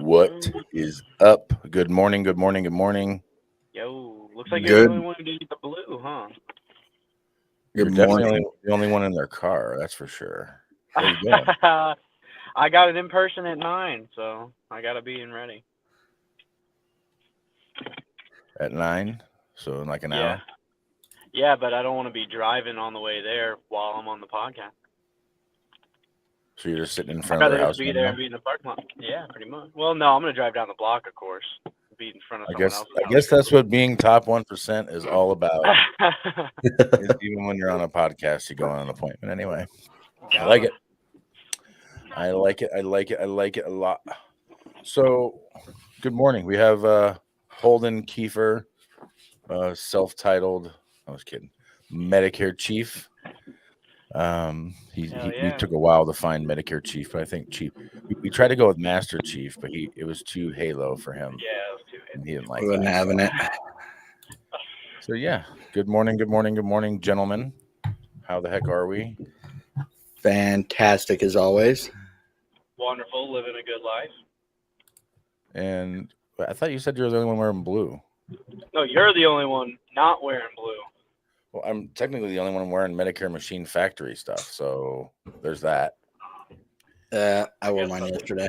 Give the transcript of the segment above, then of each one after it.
What is up? Good morning, good morning, good morning. Yo, looks like you're the only Good one who did the blue, huh? You're good definitely morning. the only one in their car, that's for sure. How you doing? I got it in person at 9, so I gotta be in ready. At 9? So in like an Yeah, hour? yeah, but I don't want to be driving on the way there while I'm on the podcast. So you're just sitting in I'd front of their rather just house be right there and now? be in the parking lot. Yeah, pretty much. Well, no, I'm gonna drive down the block, of course. Be in front of I someone guess else's I guess that's what being top 1% is all about. house. Is even when you're on a podcast, you go on an appointment anyway. I like Gotta. it. I like it. I like it. I like it a lot. So, good morning. We have Holden Kiefer, self-titled, I was kidding, Medicare chief. Hell We yeah. took a while to find Medicare chief, but I think chief. We tried to go with Master Chief, but it was too Halo for him, Yeah, those two and hits. he didn't We like wasn't that. having it. So yeah, good morning, good morning, good morning, gentlemen. How the heck are we? Fantastic as always. Wonderful, living a good life. And I thought you said you were the only one wearing blue. No, you're the only one not wearing blue. Well, I'm technically the only one wearing Medicare Machine Factory stuff, so there's that. I wore mine yesterday.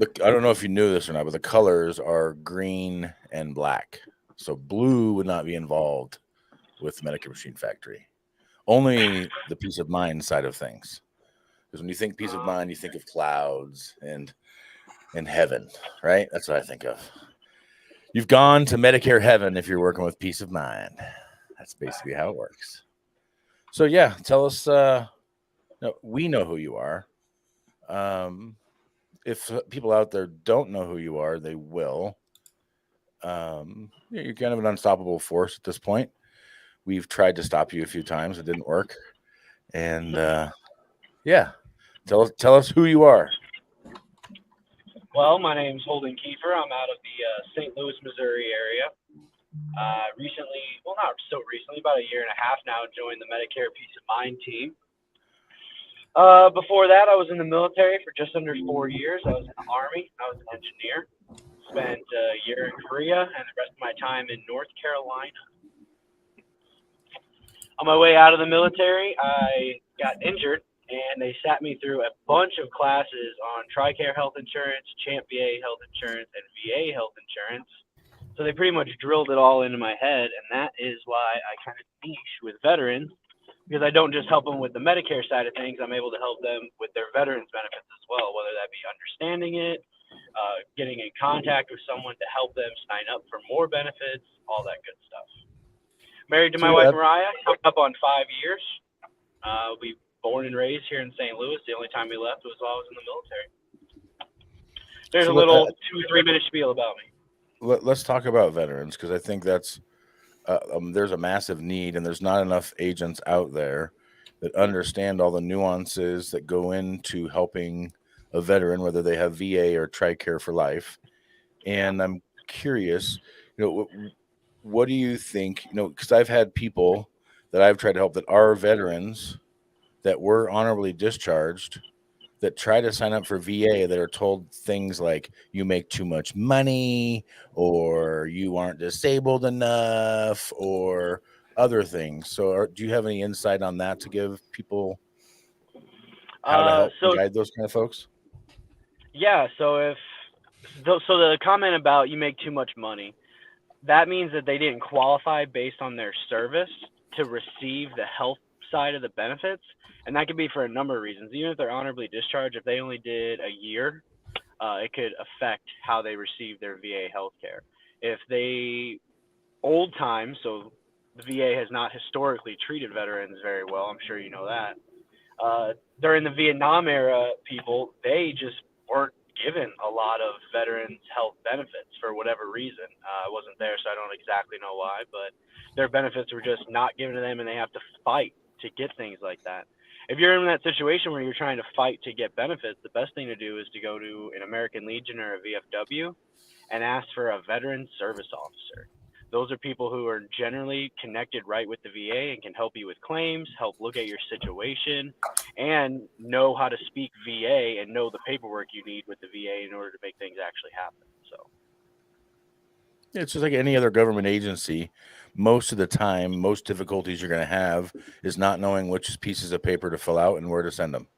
Look, I don't know if you knew this or not, but the colors are green and black. So blue would not be involved with Medicare Machine Factory. Only the peace of mind side of things. Because when you think peace of mind, you think of clouds and heaven, right? That's what I think of. You've gone to Medicare heaven if you're working with peace of mind. That's basically how it works. So yeah, tell us. No, we know who you are. If people out there don't know who you are, they will. You're kind of an unstoppable force at this point. We've tried to stop you a few times; it didn't work. And yeah, tell us who you are. Well, my name's Holden Kiefer. I'm out of the St. Louis, Missouri area. Recently, well, not so recently, about a year and a half now, joined the Medicare Peace of Mind team. Before that, I was in the military for just under 4 years. I was in the Army. I was an engineer. Spent a year in Korea and the rest of my time in North Carolina. On my way out of the military, I got injured, and they sat me through a bunch of classes on TRICARE health insurance, Champ VA health insurance, and VA health insurance. So they pretty much drilled it all into my head, and that is why I kind of niche with veterans, because I don't just help them with the Medicare side of things. I'm able to help them with their veterans benefits as well, whether that be understanding it, getting in contact with someone to help them sign up for more benefits, all that good stuff. Married to So my yeah, wife Mariah, coming up on 5 years. We born and raised here in St. Louis. The only time we left was while I was in the military. There's a little 2-3 minute spiel about me. let's talk about veterans because I think that's there's a massive need, and there's not enough agents out there that understand all the nuances that go into helping a veteran, whether they have VA or TRICARE for life. Yeah. And I'm curious, what do you think? Because I've had people that I've tried to help that are veterans that were honorably discharged that try to sign up for VA that are told things like you make too much money or you aren't disabled enough or other things. So, do you have any insight on that to give people how to help and So guide those kind of folks? yeah, so the comment about you make too much money, that means that they didn't qualify based on their service to receive the health side of the benefits, and that could be for a number of reasons. Even if they're honorably discharged, if they only did a year, it could affect how they receive their VA health care. If they old time, so the VA has not historically treated veterans very well. I'm sure you know that. During the Vietnam era, people they just weren't given a lot of veterans health benefits for whatever reason. I wasn't there, so I don't exactly know why, but their benefits were just not given to them, and they have to fight to get things like that. If you're in that situation where you're trying to fight to get benefits, the best thing to do is to go to an American Legion or a VFW and ask for a veteran service officer. those are people who are generally connected right with the VA and can help you with claims, help look at your situation, and know how to speak VA and know the paperwork you need with the VA in order to make things actually happen. So It's just like any other government agency. Most of the time, most difficulties you're going to have is not knowing which pieces of paper to fill out and where to send them.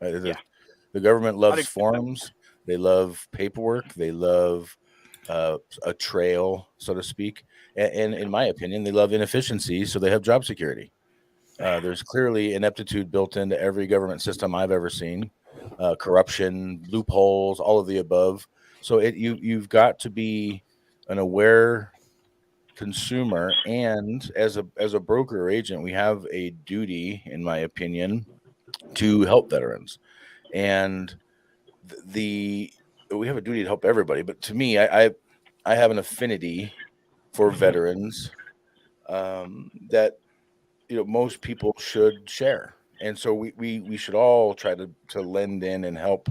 yeah, The government loves 100%. forms. They love paperwork. They love a trail, so to speak. And in my opinion, they love inefficiency, so they have job security. There's clearly ineptitude built into every government system I've ever seen. Corruption, loopholes, all of the above. So you've got to be an aware consumer, and as a broker or agent, we have a duty, in my opinion, to help veterans. And we have a duty to help everybody. But to me, I have an affinity for veterans that most people should share, and so we should all try to lend in and help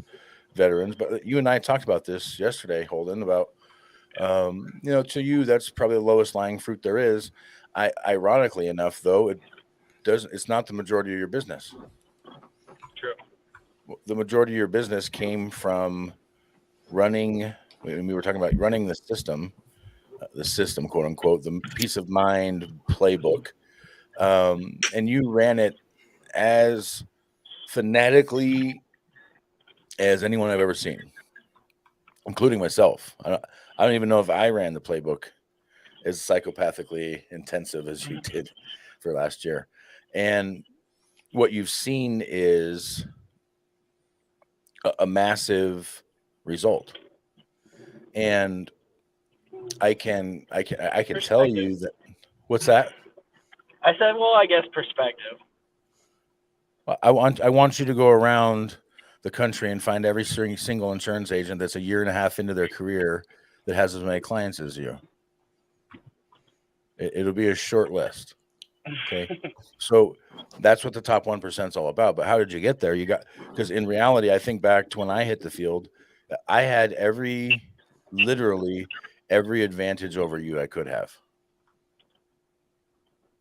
veterans. But you and I talked about this yesterday, Holden, about to you that's probably the lowest lying fruit there is. Ironically enough, though, it's not the majority of your business. True. The majority of your business came from running. We were talking about running the system, quote unquote, the peace of mind playbook. And you ran it as fanatically as anyone I've ever seen, including myself. I don't even know if I ran the playbook as psychopathically intensive as you did for last year. And what you've seen is a massive result. And I can tell you that. What's that? I said, well, I guess perspective. I want you to go around the country and find every single insurance agent that's a year and a half into their career that has as many clients as you. It'll be a short list. Okay. So that's what the top 1% is all about. But how did you get there? Because in reality, I think back to when I hit the field, I had literally every advantage over you I could have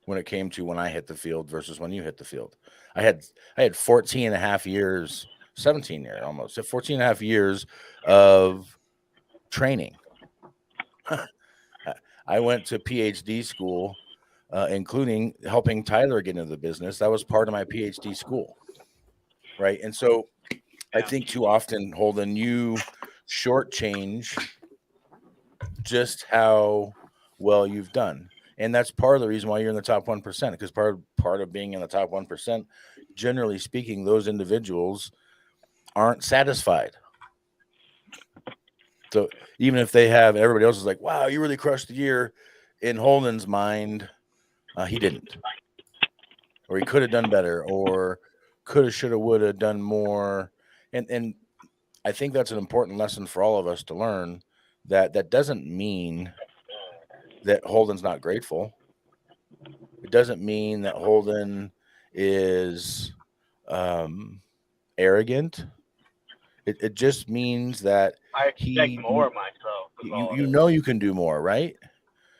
when it came to when I hit the field versus when you hit the field. I had 14 and a half years, 17 years almost, 14 and a half years of training. I went to PhD school, including helping Tyler get into the business. That was part of my PhD school. Right. And so I think too often, Holden, you shortchange just how well you've done. And that's part of the reason why you're in the top 1%, because part of being in the top 1%, generally speaking, those individuals aren't satisfied. So even if they have, everybody else is like, wow, you really crushed the year. In Holden's mind, he didn't. Or he could have done better, or coulda, shoulda, woulda done more. And I think that's an important lesson for all of us to learn, that doesn't mean that Holden's not grateful. It doesn't mean that Holden is arrogant. It just means that I expect more of myself. You can do more, right?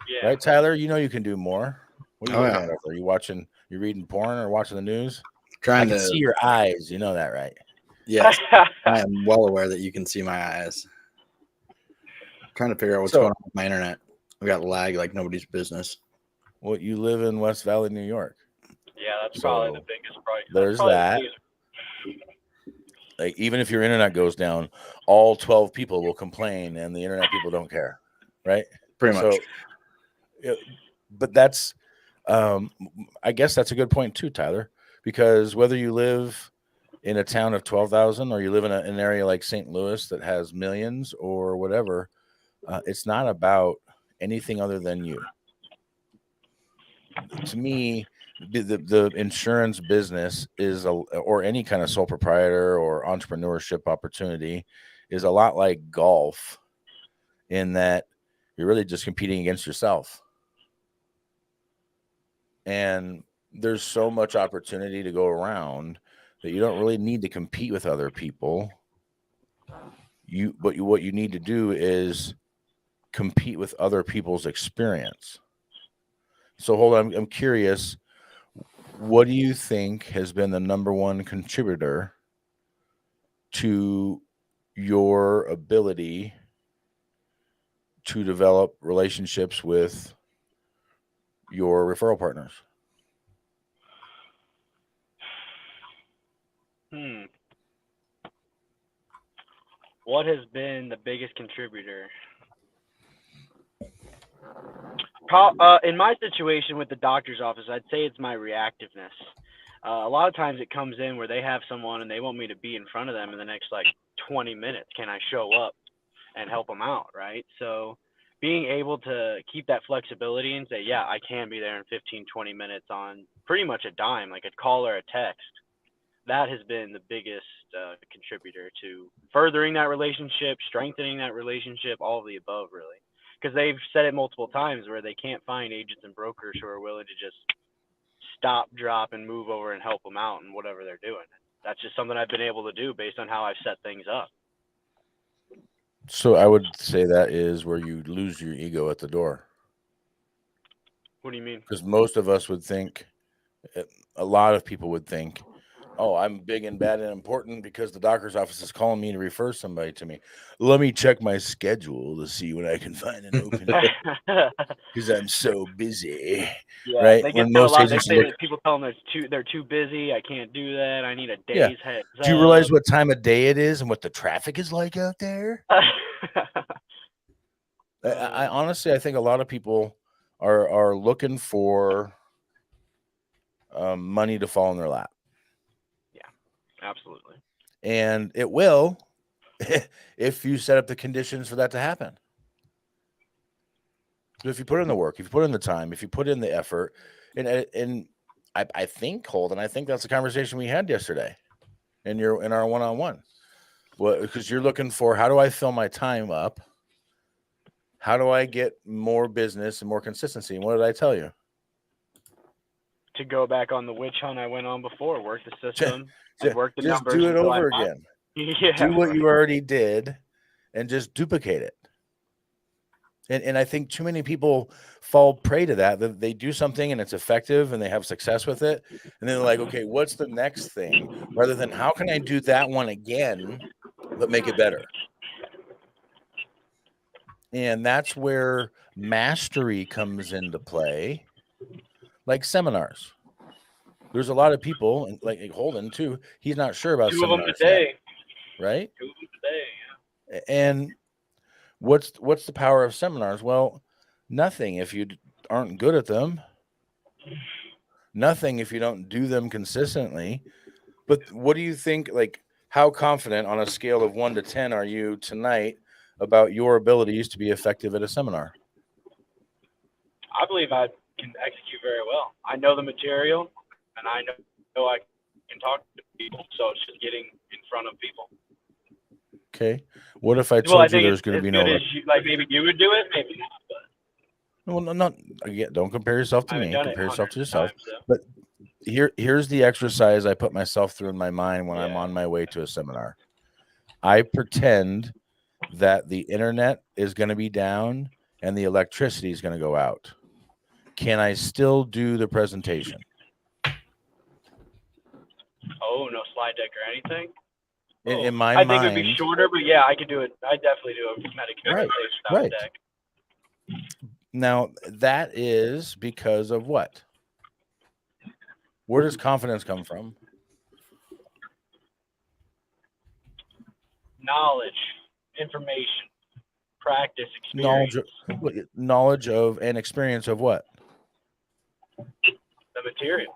Yeah. Right, Tyler? You can do more. What are you looking yeah. at over there? You reading porn or watching the news? I Trying can to see your eyes. You know that, right? Yes, I am well aware that you can see my eyes. Trying to figure out what's going on with my internet. We got lag like nobody's business. Well, you live in West Valley, New York. Yeah, that's probably the biggest price. There's that. Like, even if your internet goes down, all 12 people will complain, and the internet people don't care, right? Pretty much. So, but that's, I guess that's a good point too, Tyler, because whether you live in a town of 12,000 or you live in an area like St. Louis that has millions or whatever, it's not about anything other than you. To me, the insurance business or any kind of sole proprietor or entrepreneurship opportunity is a lot like golf, in that you're really just competing against yourself. And there's so much opportunity to go around that you don't really need to compete with other people. What you need to do is compete with other people's experience. So hold on, I'm curious. What do you think has been the number one contributor to your ability to develop relationships with your referral partners? What has been the biggest contributor? In my situation with the doctor's office, I'd say it's my reactiveness. A lot of times it comes in where they have someone and they want me to be in front of them in the next like 20 minutes. Can I show up and help them out, right? So being able to keep that flexibility and say, yeah, I can be there in 15, 20 minutes on pretty much a dime, like a call or a text, that has been the biggest contributor to furthering that relationship, strengthening that relationship, all of the above, really. Because they've said it multiple times where they can't find agents and brokers who are willing to just stop, drop, and move over and help them out in whatever they're doing. That's just something I've been able to do based on how I've set things up. So I would say that is where you lose your ego at the door. What do you mean? Because most of us would think, a lot of people would think, oh, I'm big and bad and important because the doctor's office is calling me to refer somebody to me. Let me check my schedule to see when I can find an opening because I'm so busy. Yeah, right? They When get a most lot. agents People tell them they're too busy. I can't do that. I need a Yeah. day's heads Do you up. realize what time of day it is and what the traffic is like out there? I honestly, I think a lot of people are looking for money to fall in their lap. Yeah, absolutely. And it will if you set up the conditions for that to happen. So if you put in the work, if you put in the time, if you put in the effort, and I think, Holden, I think that's the conversation we had yesterday in our one-on-one. Well, because you're looking for, how do I fill my time up? How do I get more business and more consistency? And what did I tell you? To go back on the witch hunt I went on before, work the system, work the just numbers. do it over again. Yeah. Do what you already did and just duplicate it. And I think too many people fall prey to that they do something and it's effective and they have success with it. And then they're like, okay, what's the next thing? Rather than how can I do that one again, but make it better? And that's where mastery comes into play, like seminars. There's a lot of people, and like Holden too, he's not sure about 2 of them seminars today. yet, right? 2 of them today, yeah. And what's the power of seminars? Well, nothing if you aren't good at them. Nothing if you don't do them consistently. But what do you think, like, how confident on a scale of 1 to 10 are you tonight about your abilities to be effective at a seminar? I believe I can execute very well. I know the material, and I know I can talk to people, so it's just getting in front of people. Okay. What if I told you there's going to be no... Like maybe you would do it, maybe not. But... Well, not again. Don't compare yourself to me. Compare yourself to yourself. Times, so. But here's the exercise I put myself through in my mind when I'm on my way to a seminar. I pretend that the internet is going to be down and the electricity is going to go out. Can I still do the presentation? Oh, no slide deck or anything? In my mind, I think it would be shorter, but yeah, I could do it. I definitely do a Medicare right. Deck. Now, that is because of what? Where does confidence come from? Knowledge, information, practice, experience. Knowledge of and experience of what? The material.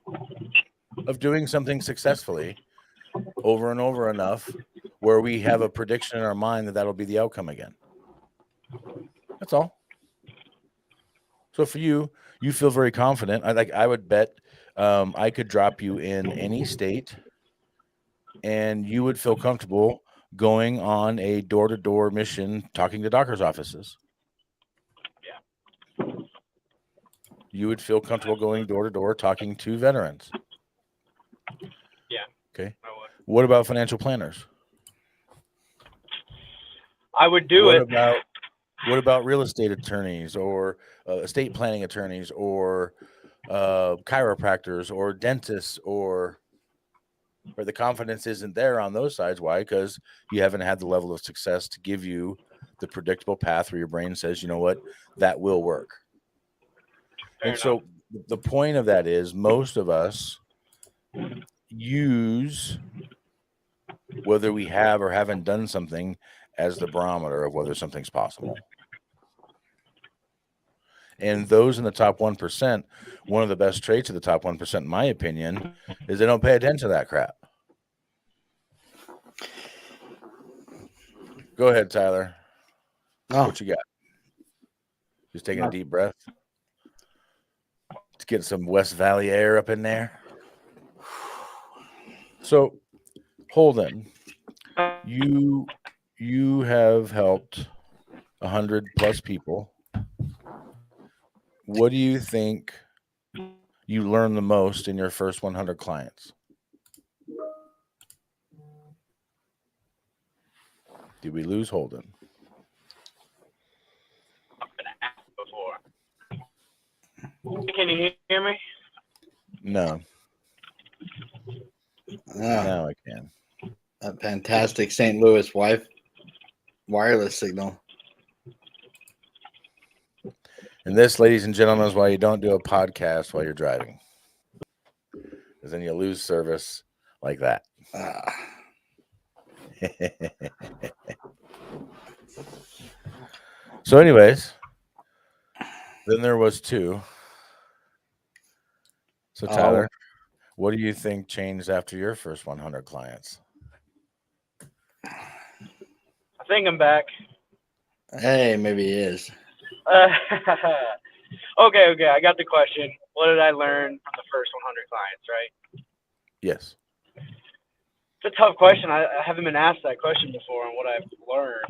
Of doing something successfully over and over enough where we have a prediction in our mind that that'll be the outcome again. That's all. So for you, you feel very confident. I would bet I could drop you in any state and you would feel comfortable going on a door-to-door mission talking to doctors' offices. Yeah. You would feel comfortable going door-to-door talking to veterans. Yeah. Okay. What about financial planners? I would do it. What about real estate attorneys or estate planning attorneys or chiropractors or dentists or where the confidence isn't there on those sides? Why? Because you haven't had the level of success to give you the predictable path where your brain says, you know what, that will work. Fair And so the point of that is most of us use whether we have or haven't done something as the barometer of whether something's possible. And those in the top 1%, one of the best traits of the top 1%, in my opinion, is they don't pay attention to that crap. Go ahead, Tyler. Oh, What you got? Just taking a deep breath. Let's get some West Valley air up in there. So, Holden, you have helped 100+ people. What do you think you learned the most in your first 100 clients? Did we lose Holden? before. Can you hear me? No. Now I can. That fantastic St. Louis wireless signal. And this, ladies and gentlemen, is why you don't do a podcast while you're driving. Because then you lose service like that. So anyways, then there was 2. So Tyler, what do you think changed after your first 100 clients? I think I'm back. Hey, maybe he is. Okay. I got the question. What did I learn from the first 100 clients, right? Yes. It's a tough question. I haven't been asked that question before on what I've learned.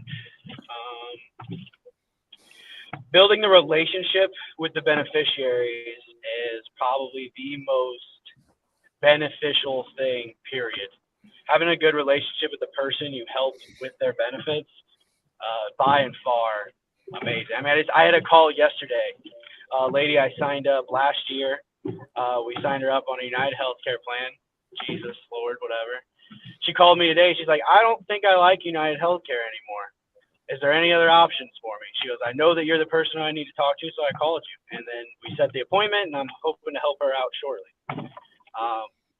Building the relationship with the beneficiaries is probably the most beneficial thing, period. Having a good relationship with the person you helped with their benefits, by and far, amazing. I mean, I had a call yesterday. A lady I signed up last year. We signed her up on a United Healthcare plan. Jesus, Lord, whatever. She called me today. She's like, I don't think I like United Healthcare anymore. Is there any other options for me? She goes, I know that you're the person I need to talk to, so I called you. And then we set the appointment, and I'm hoping to help her out shortly.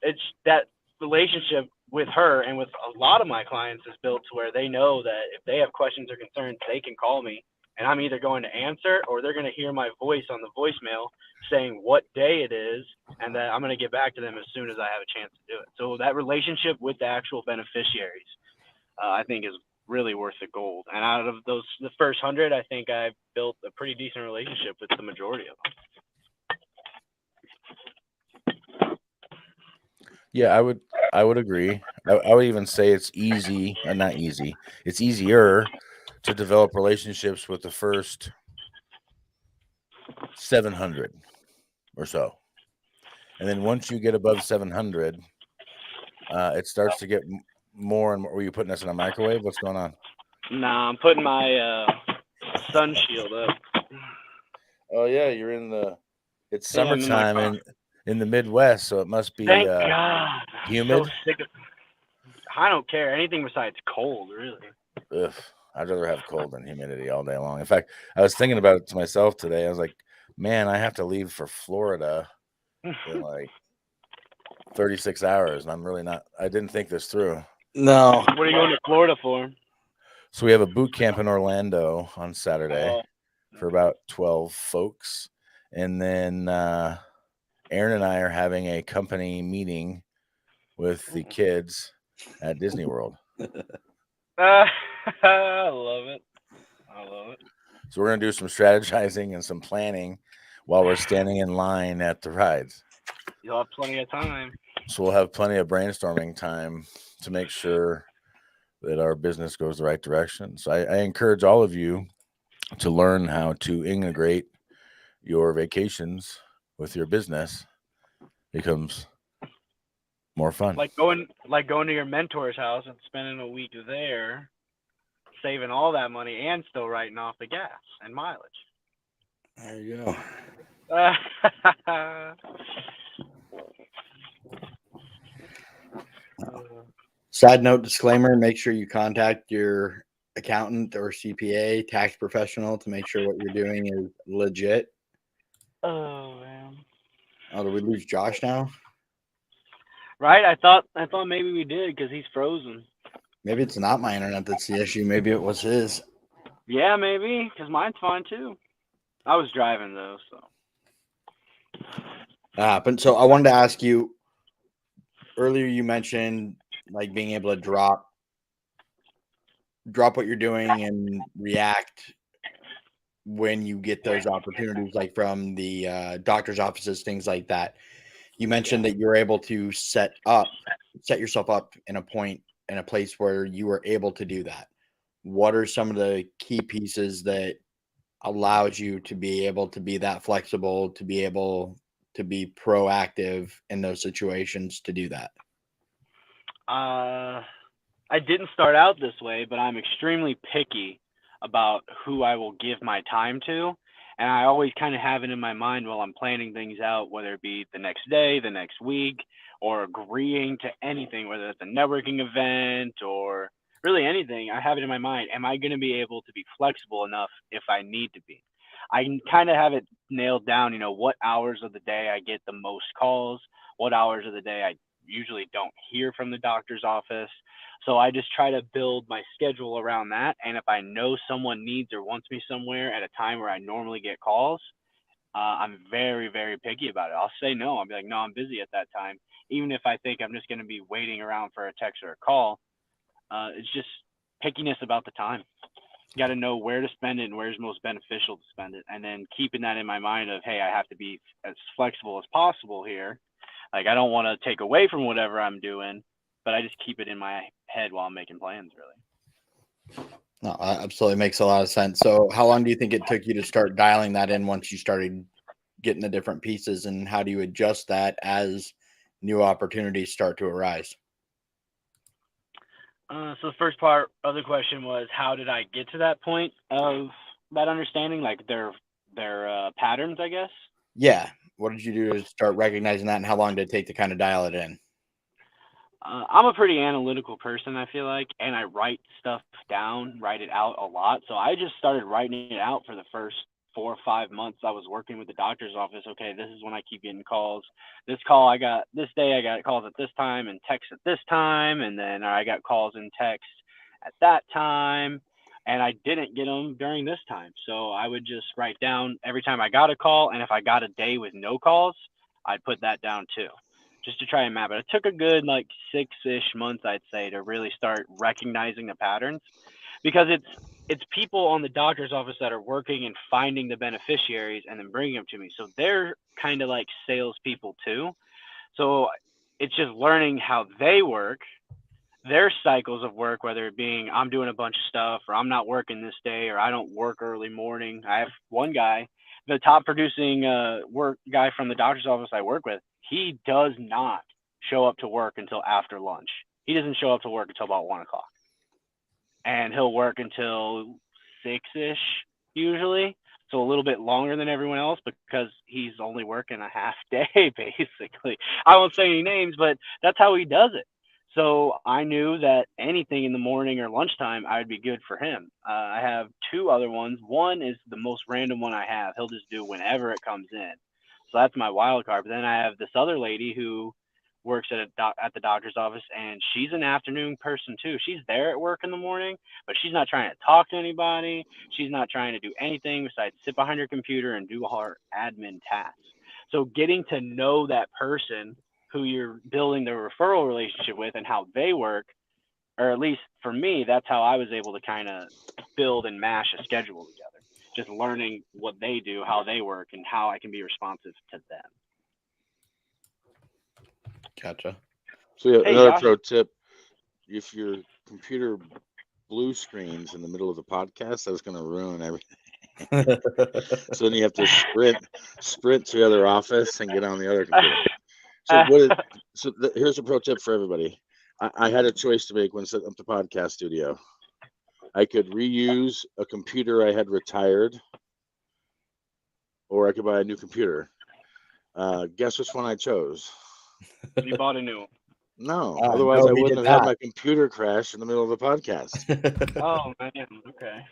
It's that relationship with her and with a lot of my clients is built to where they know that if they have questions or concerns, they can call me, and I'm either going to answer or they're going to hear my voice on the voicemail saying what day it is, and that I'm going to get back to them as soon as I have a chance to do it. So that relationship with the actual beneficiaries, I think, is really worth the gold. And out of those, the first 100, I think I've built a pretty decent relationship with the majority of them. Yeah, I would agree. I would even say it's easy, not easy. It's easier to develop relationships with the first 700 or so. And then once you get above 700, it starts to get more and more. Were you putting this in a microwave? What's going on? Nah, I'm putting my sun shield up. Oh yeah, you're in the. It's summertime in the Midwest, so it must be Thank God. humid. So sick of, I don't care anything besides cold, really. Ugh, I'd rather have cold than humidity all day long. In fact, I was thinking about it to myself today. I was like, man, I have to leave for Florida in like 36 hours, and I'm really not. I didn't think this through. No. What are you going to Florida for? So we have a boot camp in Orlando on Saturday for about 12 folks. And then Aaron and I are having a company meeting with the kids at Disney World. I love it. So we're going to do some strategizing and some planning while we're standing in line at the rides. You'll have plenty of time. So we'll have plenty of brainstorming time to make sure that our business goes the right direction. So I encourage all of you to learn how to integrate your vacations with your business. Becomes more fun. Like going to your mentor's house and spending a week there. saving all that money and still writing off the gas and mileage. There you go. Side note disclaimer, make sure you contact your accountant or CPA, tax professional, to make sure what you're doing is legit. Oh man. Oh, did we lose Josh now? Right? I thought maybe we did because he's frozen. Maybe it's not my internet that's the issue. Maybe it was his. Yeah, maybe, because mine's fine too. I was driving though, so. But so I wanted to ask you, earlier you mentioned like being able to drop what you're doing and react when you get those opportunities, like from the doctor's offices, things like that. You mentioned that you're able to set yourself up in a place where you were able to do that. What are some of the key pieces that allows you to be able to be that flexible, to be able to be proactive in those situations to do that? I didn't start out this way, but I'm extremely picky about who I will give my time to. And I always kind of have it in my mind while I'm planning things out, whether it be the next day, the next week, or agreeing to anything, whether it's a networking event or really anything. I have it in my mind. Am I going to be able to be flexible enough if I need to be? I kind of have it nailed down, what hours of the day I get the most calls, what hours of the day I usually don't hear from the doctor's office. So I just try to build my schedule around that. And if I know someone needs or wants me somewhere at a time where I normally get calls, I'm very, very picky about it. I'll say no. I'll be like, no, I'm busy at that time. Even if I think I'm just going to be waiting around for a text or a call, it's just pickiness about the time. You got to know where to spend it and where's most beneficial to spend it. And then keeping that in my mind of, hey, I have to be as flexible as possible here. Like, I don't want to take away from whatever I'm doing, but I just keep it in my head while I'm making plans, really. No, absolutely makes a lot of sense. So how long do you think it took you to start dialing that in once you started getting the different pieces, and how do you adjust that as new opportunities start to arise? So the first part of the question was, how did I get to that point of that understanding, like their patterns, I guess? Yeah. What did you do to start recognizing that, and how long did it take to kind of dial it in? I'm a pretty analytical person, I feel like, and I write stuff down, write it out a lot. So I just started writing it out for the first 4 or 5 months I was working with the doctor's office. Okay, this is when I keep getting calls. This day I got calls at this time and texts at this time, and then I got calls and texts at that time, and I didn't get them during this time. So I would just write down every time I got a call, and if I got a day with no calls, I'd put that down too, just to try and map it. It took a good 6-ish months, I'd say, to really start recognizing the patterns, because it's people on the doctor's office that are working and finding the beneficiaries and then bringing them to me. So they're kind of like salespeople too. So it's just learning how they work, their cycles of work, whether it being I'm doing a bunch of stuff, or I'm not working this day, or I don't work early morning. I have one guy, the top producing work guy from the doctor's office I work with. He does not show up to work until after lunch. He doesn't show up to work until about 1 o'clock. And he'll work until 6-ish usually. So a little bit longer than everyone else because he's only working a half day, basically. I won't say any names, but that's how he does it. So I knew that anything in the morning or lunchtime, I would be good for him. I have 2 other ones. One is the most random one I have. He'll just do whenever it comes in. So that's my wild card. But then I have this other lady who works at the doctor's office, and she's an afternoon person too. She's there at work in the morning, but she's not trying to talk to anybody. She's not trying to do anything besides sit behind her computer and do her admin tasks. So getting to know that person who you're building the referral relationship with and how they work, or at least for me, that's how I was able to kind of build and mash a schedule together. Just learning what they do, how they work, and how I can be responsive to them. Gotcha. So yeah, Hey, another Josh. pro tip: if your computer blue screens in the middle of the podcast, that's going to ruin everything. So then you have to sprint to the other office and get on the other computer. Here's a pro tip for everybody. I had a choice to make when setting up the podcast studio. I could reuse a computer I had retired, or I could buy a new computer. Guess which one I chose? You bought a new one. No, Oh, otherwise no, I he wouldn't did have had not. my computer crash in the middle of the podcast. Oh man, okay.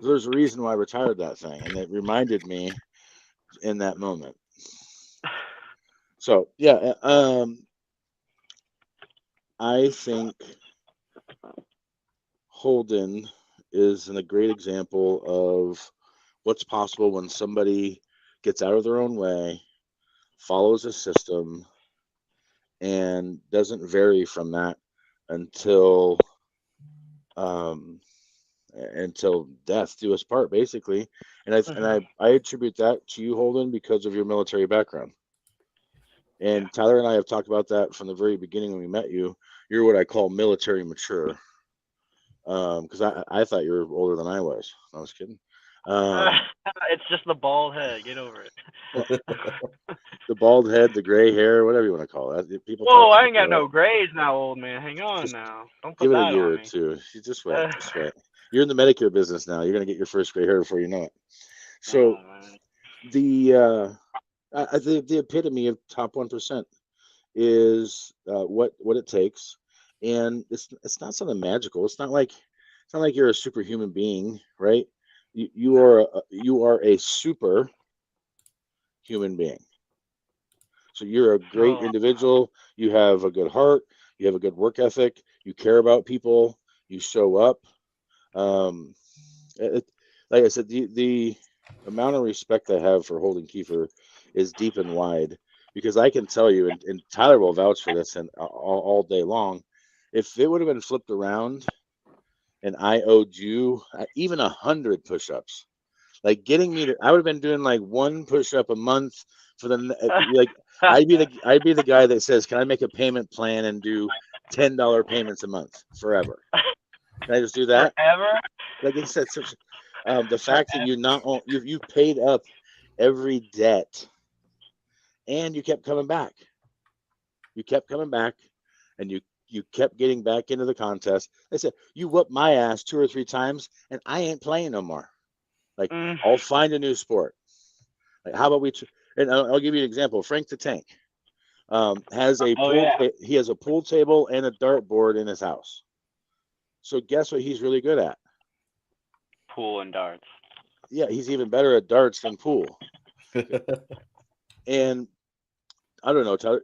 There's a reason why I retired that thing, and it reminded me in that moment. So yeah, I think Holden is a great example of what's possible when somebody gets out of their own way, follows a system, and doesn't vary from that until until death do us part, basically. And I attribute that to you, Holden, because of your military background. And Tyler and I have talked about that from the very beginning when we met you. You're what I call military mature. Because I thought you were older than I was. I was kidding. It's just the bald head. Get over it. The bald head, the gray hair, whatever you want to call it. People. Whoa, I ain't got no grays now, old man. Hang on Just now. Don't put give it a that year on or me. two. You just wait. Just wait. You're in the Medicare business now. You're gonna get your first gray hair before you know it. So Man. the epitome of top 1% is what it takes, and it's not something magical. It's not like you're a superhuman being, right? You are a super human being. So you're a great individual. You have a good heart. You have a good work ethic. You care about people. You show up. Like I said, the amount of respect I have for Holden Kiefer is deep and wide, because I can tell you, and Tyler will vouch for this, and all day long, if it would have been flipped around and I owed you even 100 push-ups, like getting me to, I would have been doing like one push-up a month for like I'd be the guy that says, can I make a payment plan and do $10 payments a month forever? Can I just do that? Forever? Like I said, the fact that you paid up every debt, and you kept coming back. You kept coming back, and you kept getting back into the contest. I said, you whooped my ass 2 or 3 times, and I ain't playing no more. Like, I'll find a new sport. Like, how about and I'll give you an example. Frank the Tank has a he has a pool table and a dartboard in his house. So guess what he's really good at? Pool and darts. Yeah, he's even better at darts than pool. And I don't know, Tyler,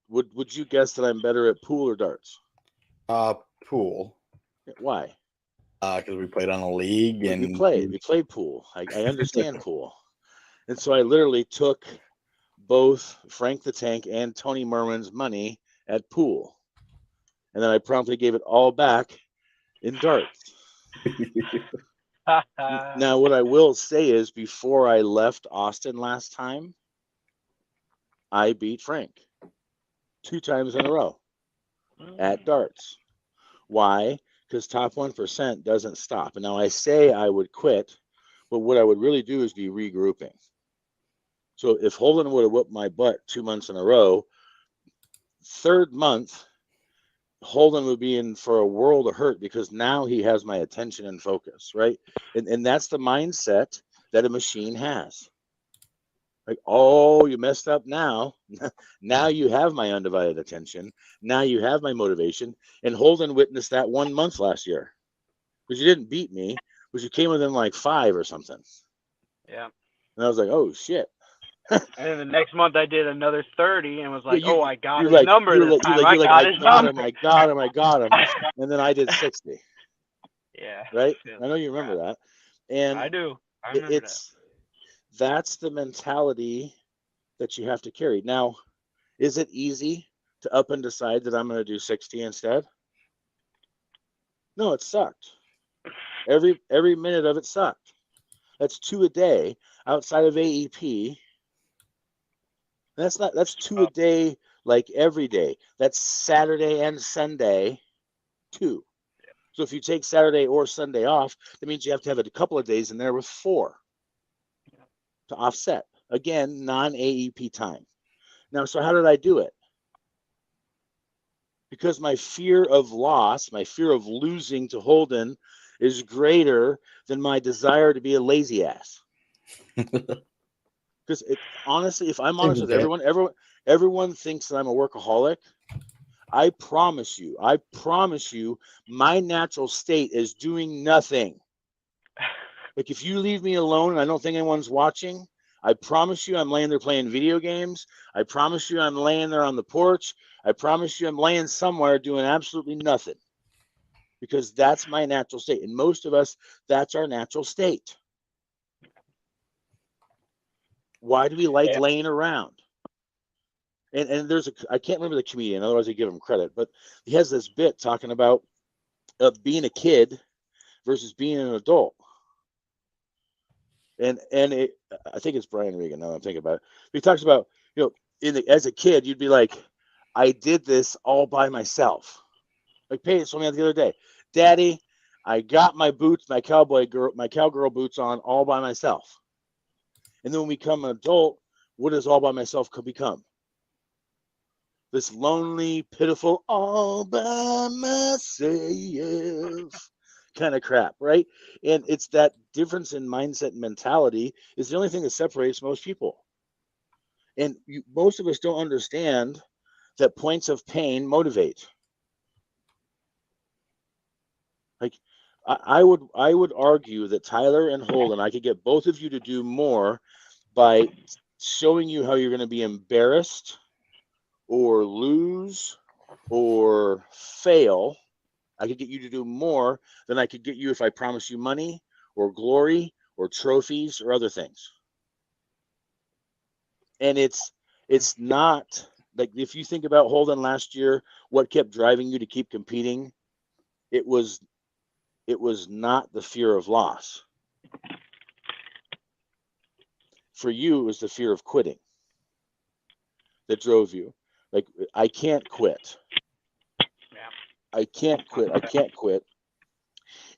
would you guess that I'm better at pool or darts? Pool. Why? Because we played on a league, and we played pool. I understand pool. And so I literally took both Frank the Tank and Tony Merwin's money at pool, and then I promptly gave it all back in darts. Now, what I will say is, before I left Austin last time, I beat Frank 2 times in a row at darts. Why? Because top 1% doesn't stop. And now I say I would quit, but what I would really do is be regrouping. So if Holden would have whooped my butt 2 months in a row, 3rd month, Holden would be in for a world of hurt, because now he has my attention and focus, right? And that's the mindset that a machine has. Like, oh, you messed up now. Now you have my undivided attention. Now you have my motivation. And Holden witnessed that 1 month last year. Because you didn't beat me, because you came within like 5 or something. Yeah. And I was like, oh, shit. And then the next month I did another 30 and was like, Yeah, I got his number this time. I got his number. I got him. And then I did 60. Yeah. Right? I know you remember that. And I do. I remember that. That's the mentality that you have to carry. Now, is it easy to up and decide that I'm going to do 60 instead? No, it sucked. Every minute of it sucked. That's 2 a day outside of AEP. That's 2 a day, like every day. That's Saturday and Sunday, 2. So if you take Saturday or Sunday off, that means you have to have a couple of days in there with 4 to offset. Again, non-AEP time. Now, so how did I do it? Because my fear of loss, my fear of losing to Holden, is greater than my desire to be a lazy ass. Because honestly, if I'm honest with everyone thinks that I'm a workaholic. I promise you, my natural state is doing nothing. Like if you leave me alone and I don't think anyone's watching, I promise you I'm laying there playing video games. I promise you I'm laying there on the porch. I promise you I'm laying somewhere doing absolutely nothing. Because that's my natural state. And most of us, that's our natural state. Why do we like laying around? And I can't remember the comedian, otherwise I give him credit, but he has this bit talking about being a kid versus being an adult. And I think it's Brian Regan. Now I'm thinking about it. He talks about, as a kid, you'd be like, I did this all by myself. Like Paige told me the other day, Daddy, I got my boots, my cowgirl boots on all by myself. And then when we become an adult, what does all by myself become? This lonely, pitiful, all by myself kind of crap, right? And it's that difference in mindset and mentality is the only thing that separates most people. And most of us don't understand that points of pain motivate. Like I would argue that Tyler and Holden, I could get both of you to do more by showing you how you're going to be embarrassed or lose or fail. I could get you to do more than I could get you if I promise you money or glory or trophies or other things. And it's not like, if you think about Holden last year, what kept driving you to keep competing, it was not the fear of loss. For you, it was the fear of quitting that drove you. Like, I can't quit. I can't quit.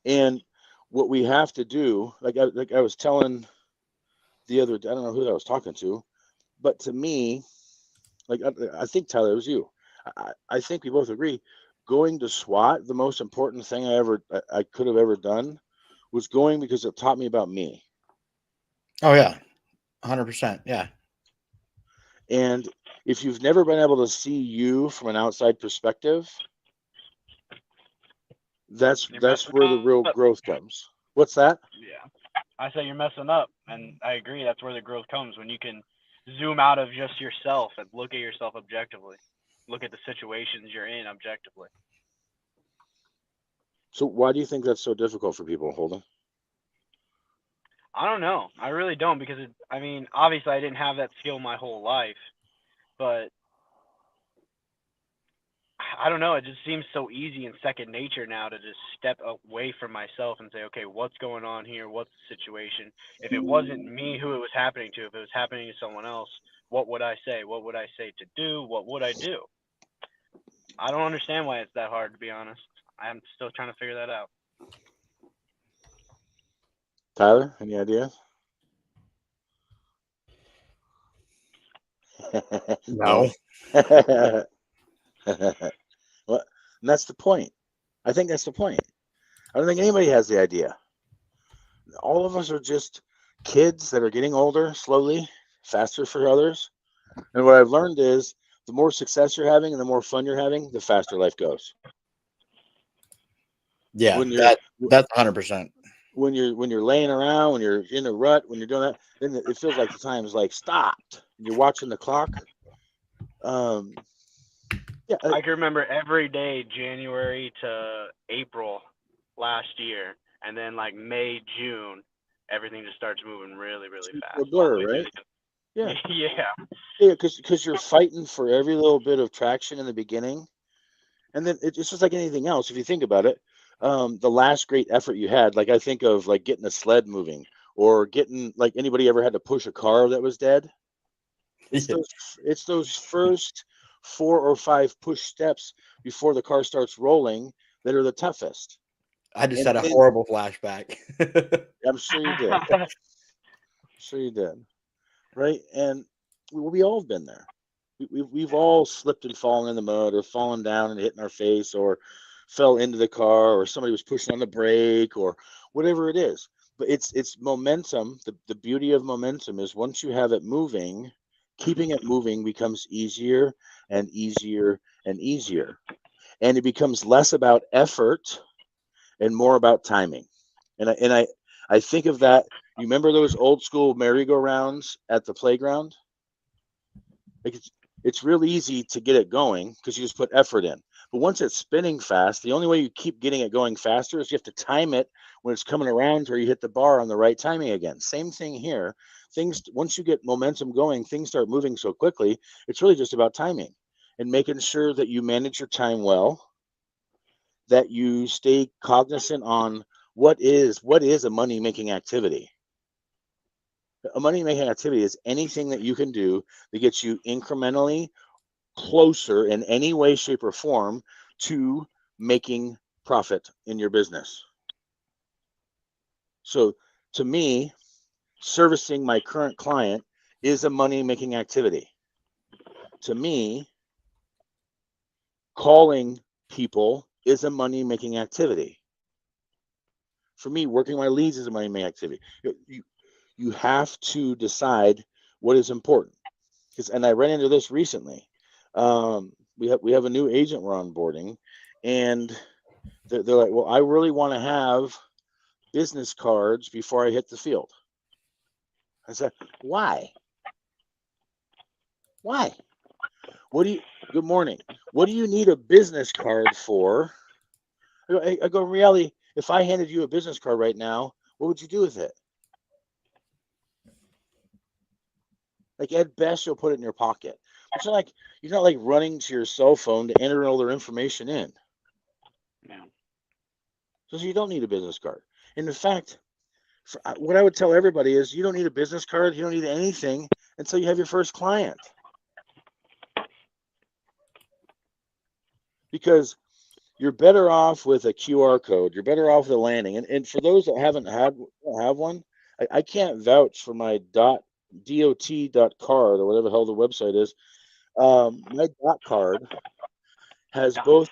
And what we have to do, like I was telling the other, I don't know who I was talking to, but to me, like I think Tyler, it was you. I think we both agree. Going to SWAT, the most important thing I could have ever done was going, because it taught me about me. Oh yeah, 100%. Yeah. And if you've never been able to see you from an outside perspective, that's where the real growth comes. What's that? Yeah, I say you're messing up, and I agree. That's where the growth comes, when you can zoom out of just yourself and look at yourself objectively, look at the situations you're in objectively. So why do you think that's so difficult for people, Holden? I don't know. I really don't, because obviously I didn't have that skill my whole life, but I don't know. It just seems so easy and second nature now to just step away from myself and say, okay, what's going on here? What's the situation? If it wasn't me who it was happening to, if it was happening to someone else, what would I say? What would I say to do? What would I do? I don't understand why it's that hard, to be honest. I'm still trying to figure that out. Tyler, any ideas? No. Well, and that's the point. I think that's the point. I don't think anybody has the idea. All of us are just kids that are getting older slowly, faster for others. And what I've learned is the more success you're having and the more fun you're having, the faster life goes. Yeah, that's 100%. When you're laying around, when you're in a rut, when you're doing that, then it feels like the time is like stopped. You're watching the clock. Yeah, I can remember every day, January to April last year, and then like May, June, everything just starts moving really, really fast. A blur, right? Yeah. Yeah, because you're fighting for every little bit of traction in the beginning, and then it's just like anything else. If you think about it, the last great effort you had, like I think of like getting a sled moving, or getting, like, anybody ever had to push a car that was dead? It's those first 4 or 5 push steps before the car starts rolling that are the toughest. I just had a horrible flashback. I'm sure you did. Right? And we all have been there. We've all slipped and fallen in the mud, or fallen down and hitting our face, or fell into the car, or somebody was pushing on the brake, or whatever it is. But it's momentum. The beauty of momentum is once you have it moving, keeping it moving becomes easier and easier and easier. And it becomes less about effort and more about timing. And I think of that. You remember those old school merry-go-rounds at the playground? Like it's real easy to get it going because you just put effort in. But once it's spinning fast, the only way you keep getting it going faster is you have to time it when it's coming around to where you hit the bar on the right timing again. Same thing here. Things, once you get momentum going, things start moving so quickly. It's really just about timing and making sure that you manage your time well, that you stay cognizant on what is a money-making activity. A money-making activity is anything that you can do that gets you incrementally closer in any way, shape, or form to making profit in your business. So to me, servicing my current client is a money-making activity. To me, calling people is a money-making activity. For me, working my leads is a money-making activity. You have to decide what is important. And I ran into this recently. We have a new agent we're onboarding, and they're like, well, I really want to have business cards before I hit the field. I said, why? Good morning. What do you need a business card for? I go, in reality, if I handed you a business card right now, what would you do with it? Like, at best, you'll put it in your pocket. It's not like you're not like running to your cell phone to enter all their information in. Yeah. So you don't need a business card. And in fact, what I would tell everybody is you don't need a business card. You don't need anything until you have your first client. Because you're better off with a QR code. You're better off with a landing. And for those that don't have one, I can't vouch for my dot card or whatever the hell the website is. My dot card has both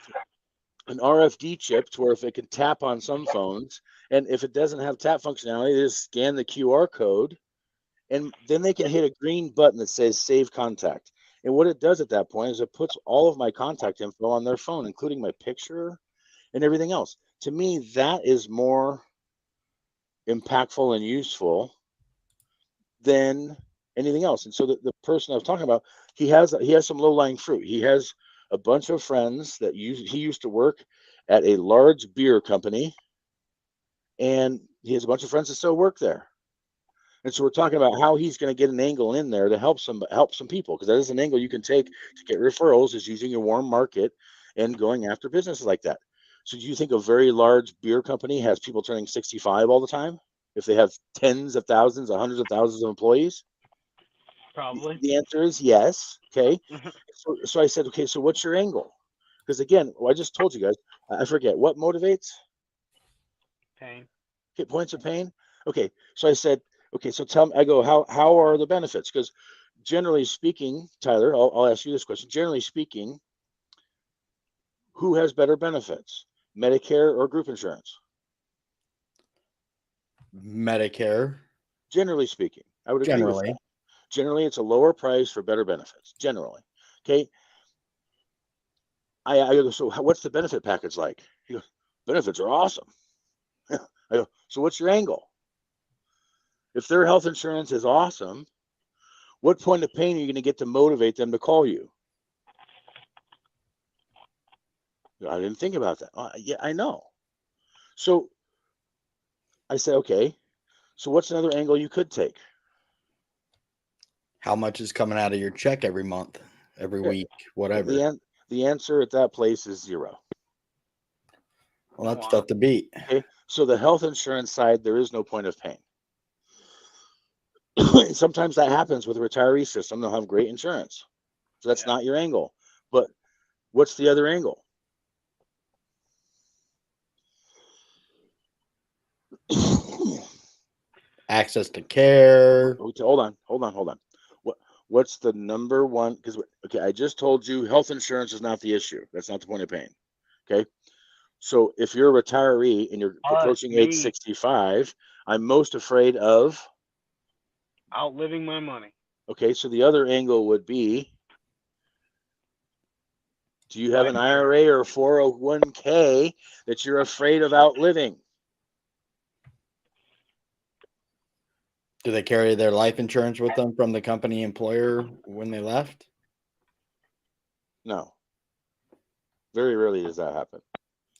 an RFD chip to where if it can tap on some phones, and if it doesn't have tap functionality, they just scan the QR code, and then they can hit a green button that says save contact. And what it does at that point is it puts all of my contact info on their phone, including my picture and everything else. To me, that is more impactful and useful than anything else. And so the person I was talking about, he has some low-lying fruit. He has a bunch of friends that he used to work at a large beer company, and he has a bunch of friends that still work there. And so we're talking about how he's going to get an angle in there to help some people, because that is an angle you can take to get referrals, is using your warm market and going after businesses like that. So do you think a very large beer company has people turning 65 all the time if they have tens of thousands, hundreds of thousands of employees? Probably. The answer is yes. Okay. So I said, okay, so what's your angle? Because again, I just told you guys, I forget what motivates. Pain. Okay, points of pain. Okay. So I said, okay, so tell me, I go, how are the benefits? Because generally speaking, Tyler, I'll ask you this question. Generally speaking, who has better benefits, Medicare or group insurance? Medicare. Generally speaking, I would agree with that. Generally, it's a lower price for better benefits. Generally, okay. I go, so what's the benefit package like? He goes, benefits are awesome. I go, so what's your angle? If their health insurance is awesome, what point of pain are you going to get to motivate them to call you? I didn't think about that. Yeah, I know. So I said, okay, so what's another angle you could take? How much is coming out of your check every month, every week, whatever? The answer at that place is zero. Well, that's tough to beat. Okay, so the health insurance side, there is no point of pain. Sometimes that happens with a retiree system. They'll have great insurance. So that's not your angle. But what's the other angle? Access to care. Hold on. What's the number one? Because, okay, I just told you health insurance is not the issue. That's not the point of pain. Okay. So if you're a retiree and you're approaching age me. 65, I'm most afraid of. Outliving my money. Okay, so the other angle would be, do you have an IRA or a 401k that you're afraid of outliving? Do they carry their life insurance with them from the company employer when they left? No. Very rarely does that happen.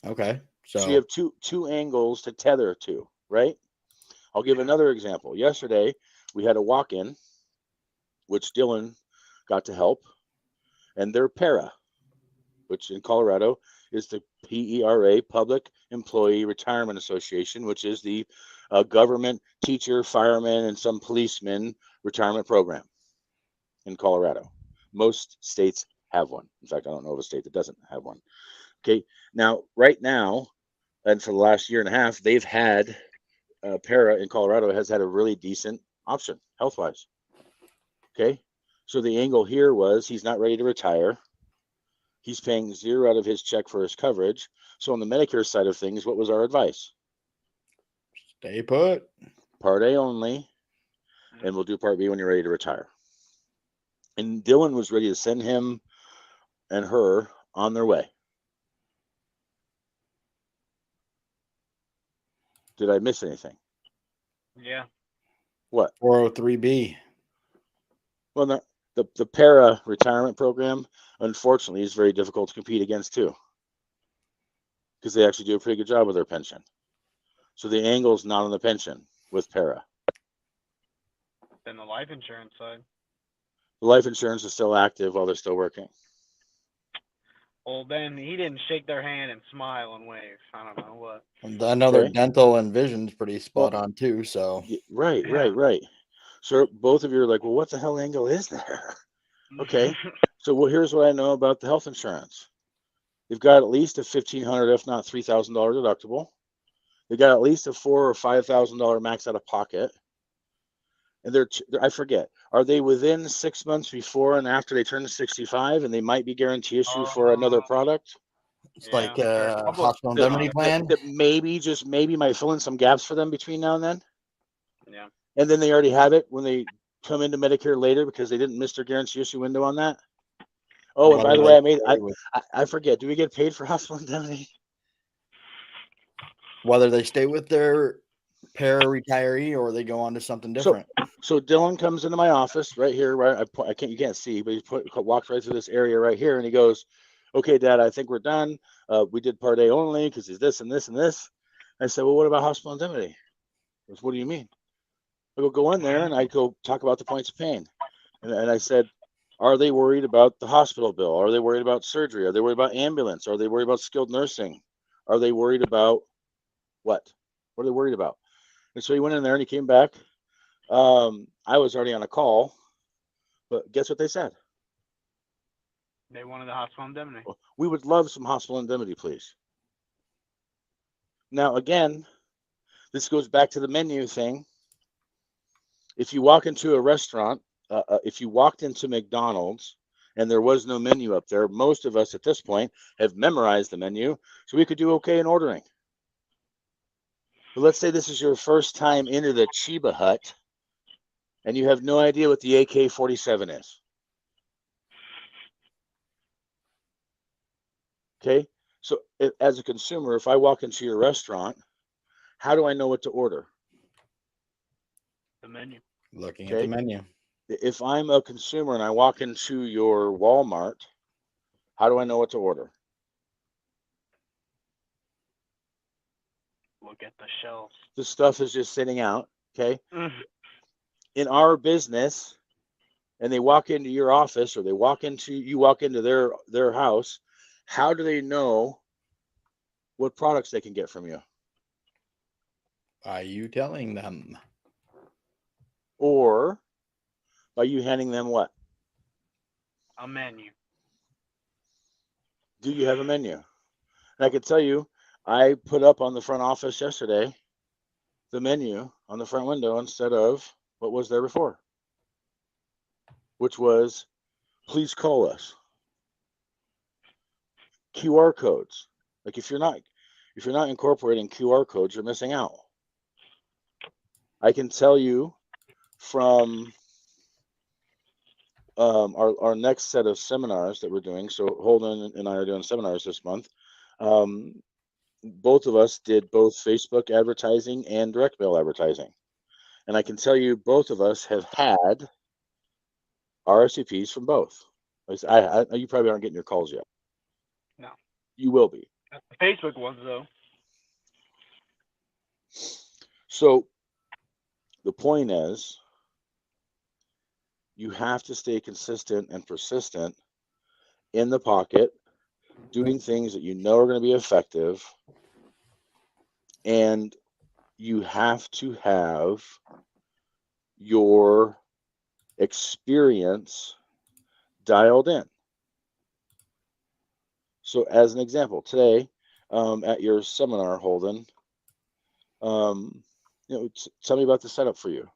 Okay. So you have two angles to tether to, right? I'll give another example. Yesterday, we had a walk-in, which Dylan got to help, and they're para, which in Colorado is the PERA, Public Employee Retirement Association, which is the government teacher, fireman, and some policemen retirement program in Colorado. Most states have one. In fact, I don't know of a state that doesn't have one. Okay. Now, right now, and for the last year and a half, they've had para in Colorado has had a really decent option health-wise. Okay. So the angle here was he's not ready to retire. He's paying zero out of his check for his coverage. So on the Medicare side of things, what was our advice? Stay put. Part A only, and we'll do Part B when you're ready to retire. And Dylan was ready to send him and her on their way. Did I miss anything? Yeah. What? 403B. Well, the para retirement program, unfortunately, is very difficult to compete against too, because they actually do a pretty good job with their pension. So the angle's not on the pension with para. Then the life insurance side. The life insurance is still active while they're still working. Well, then he didn't shake their hand and smile and wave. I don't know what. Another Okay. dental and vision's pretty spot on too. So Right. So both of you are like, well, what the hell angle is there? Okay. So here's what I know about the health insurance. They've got at least a $1,500, if not $3,000 deductible. They got at least a $4,000 or $5,000 max out of pocket. And they're I forget, are they within 6 months before and after they turn 65, and they might be guarantee issue for another product? it's like a hospital indemnity plan. That maybe, just maybe, might fill in some gaps for them between now and then. Yeah. And then they already have it when they come into Medicare later because they didn't miss their guarantee issue window on that. Oh, and by the way, I forget. Do we get paid for hospital indemnity? Whether they stay with their para retiree or they go on to something different. So Dylan comes into my office right here, right? You can't see, but he walks right through this area right here, and he goes, "Okay, Dad, I think we're done. We did Part A only because he's this and this and this." I said, "Well, what about hospital indemnity?" He goes, "What do you mean?" I go in there and I go talk about the points of pain, and I said, "Are they worried about the hospital bill? Are they worried about surgery? Are they worried about ambulance? Are they worried about skilled nursing? Are they worried about what? What are they worried about?" And so he went in there and he came back. I was already on a call, but guess what they said? They wanted the hospital indemnity. We would love some hospital indemnity, please. Now, again, this goes back to the menu thing. If you walk into a restaurant, if you walked into McDonald's and there was no menu up there, most of us at this point have memorized the menu, so we could do okay in ordering. But let's say this is your first time into the Chiba Hut and you have no idea what the AK-47 is. Okay, so as a consumer, if I walk into your restaurant, how do I know what to order? The menu. Looking at the menu. If I'm a consumer and I walk into your Walmart, how do I know what to order? Look at the shelves. The stuff is just sitting out. Okay. In our business, and they walk into your office or you walk into their house, how do they know what products they can get from you? Are you telling them? Or by you handing them what? A menu. Do you have a menu? And I can tell you, I put up on the front office yesterday the menu on the front window instead of what was there before, which was, please call us. QR codes. Like if you're not, If you're not incorporating QR codes, you're missing out. I can tell you from our next set of seminars that we're doing. So Holden and I are doing seminars this month. Both of us did both Facebook advertising and direct mail advertising. And I can tell you both of us have had RSVPs from both. You probably aren't getting your calls yet. No. You will be. The Facebook ones, though. So the point is, you have to stay consistent and persistent in the pocket, doing things that you know are going to be effective. And you have to have your experience dialed in. So as an example, today at your seminar, Holden, tell me about the setup for you.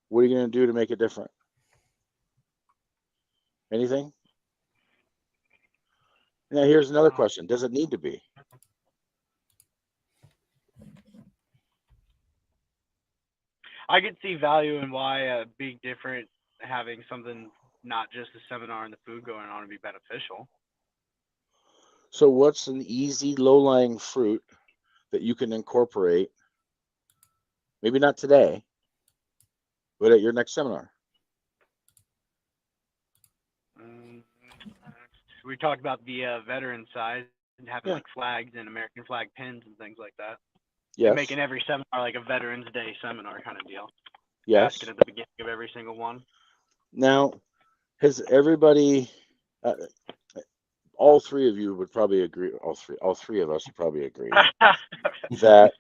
What are you going to do to make it different? Anything? Now here's another question. Does it need to be? I could see value in why being different, having something not just a seminar and the food going on would be beneficial. So what's an easy low-lying fruit that you can incorporate? Maybe not today, but at your next seminar. We talked about the veteran side and having like flags and American flag pins and things like that. Yes. And making every seminar like a Veterans Day seminar kind of deal. Yes. Asking at the beginning of every single one. Now, has everybody, all three of you would probably agree, all three of us would probably agree that